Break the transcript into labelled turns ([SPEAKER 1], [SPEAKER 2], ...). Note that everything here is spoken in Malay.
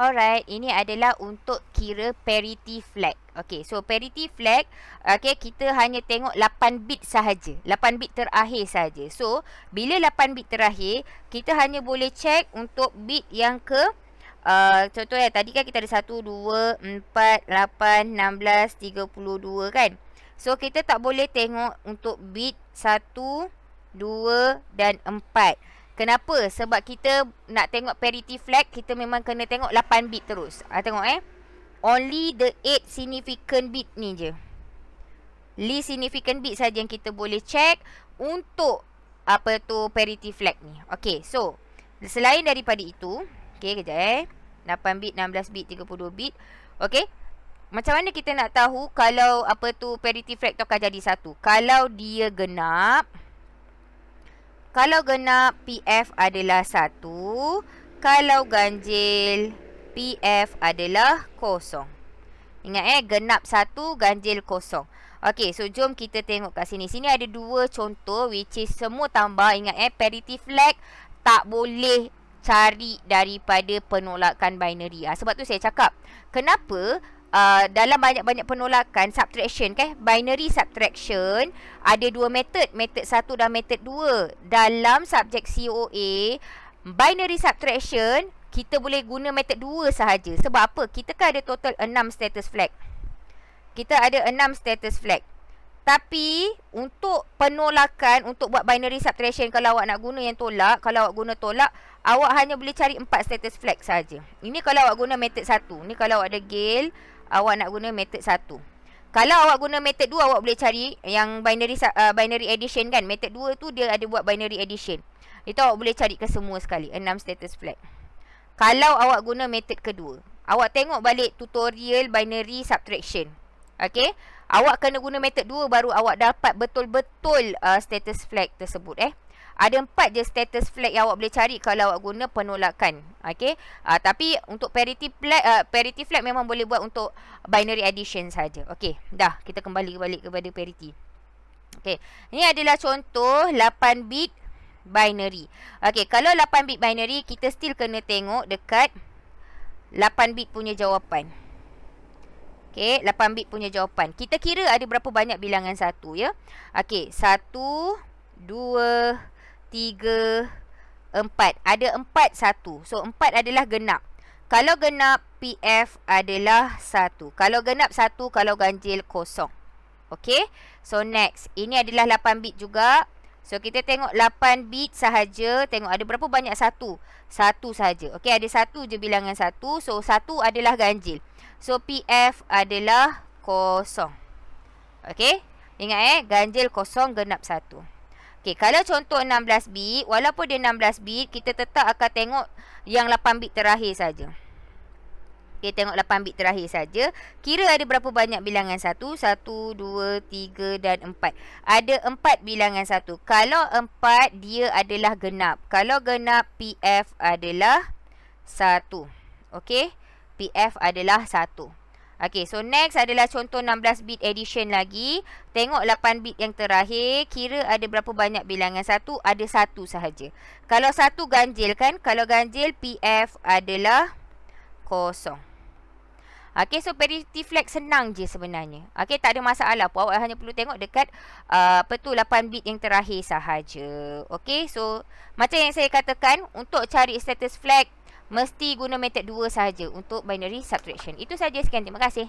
[SPEAKER 1] Alright, ini adalah untuk kira parity flag. Okay, so parity flag, okay, kita hanya tengok 8 bit sahaja. 8 bit terakhir sahaja. So, bila 8 bit terakhir, kita hanya boleh check untuk bit yang ke contohnya tadi kan kita ada 1, 2, 4, 8, 16, 32 kan. So, kita tak boleh tengok untuk bit 1, 2 dan 4. Kenapa? Sebab kita nak tengok parity flag, kita memang kena tengok 8 bit terus. Tengok only the 8 significant bit ni je. Least significant bit saja yang kita boleh check untuk parity flag ni. Okay, so selain daripada itu, okay, kejap 8 bit, 16 bit, 32 bit. Okay, macam mana kita nak tahu kalau parity flag tu akan jadi 1? Kalau dia genap, PF adalah 1. Kalau ganjil, PF adalah kosong. Ingat genap 1, ganjil kosong. Okay, so jom kita tengok kat sini. Sini ada 2 contoh which is semua tambah. Ingat parity flag tak boleh cari daripada penolakan binary. Sebab tu saya cakap, kenapa dalam banyak-banyak penolakan subtraction binary subtraction ada 2 metod 1 dan metod 2. Dalam subjek COA binary subtraction kita boleh guna metod 2 sahaja. Sebab apa? Kita kan ada total 6 status flag. Kita ada 6 status flag. Tapi untuk penolakan, untuk buat binary subtraction, kalau awak nak guna yang tolak, kalau awak guna tolak, awak hanya boleh cari 4 status flag sahaja. Ini kalau awak guna metod 1. Ni kalau awak ada GAIL, awak nak guna metod 1. Kalau awak guna metod 2, awak boleh cari yang binary addition kan. Metod 2 tu dia ada buat binary addition. Itu awak boleh cari ke semua sekali, 6 status flag. Kalau awak guna metod kedua, awak tengok balik tutorial binary subtraction. Okay, awak kena guna metod 2 baru awak dapat betul-betul status flag tersebut. Ada 4 je status flag yang awak boleh cari kalau awak guna penolakan. Okay, tapi untuk parity flag memang boleh buat untuk binary addition saja. Okay, dah kita kembali balik kepada parity. Okay, ini adalah contoh 8 bit binary. Okay, kalau 8 bit binary, kita still kena tengok dekat 8 bit punya jawapan. Okay, 8 bit punya jawapan. Kita kira ada berapa banyak bilangan 1 ya. Okay, 1, 2, 3, 4. Ada 4 1. So 4 adalah genap. Kalau genap, PF adalah 1. Kalau genap 1, kalau ganjil kosong. Okay, so next. Ini adalah 8 bit juga. So kita tengok 8 bit sahaja. Tengok ada berapa banyak 1? 1 sahaja. Okay, ada 1 je bilangan 1. So 1 adalah ganjil. So PF adalah kosong. Okay, ingat ganjil kosong, genap 1. Okay, kalau contoh 16 bit, walaupun dia 16 bit, kita tetap akan tengok yang 8 bit terakhir saja. Okay, tengok 8 bit terakhir saja. Kira ada berapa banyak bilangan 1? 1, 2, 3 dan 4. Ada 4 bilangan 1. Kalau 4, dia adalah genap. Kalau genap, PF adalah 1. Okay, PF adalah 1. Okay, so next adalah contoh 16 bit addition lagi. Tengok 8 bit yang terakhir. Kira ada berapa banyak bilangan 1? Ada 1 sahaja. Kalau 1 ganjil kan? Kalau ganjil, PF adalah kosong. Okay, so parity flag senang je sebenarnya. Okay, tak ada masalah pun. Awak hanya perlu tengok dekat 8 bit yang terakhir sahaja. Okay, so macam yang saya katakan, untuk cari status flag, mesti guna metod 2 sahaja untuk binary subtraction. Itu saja, sekian. Terima kasih.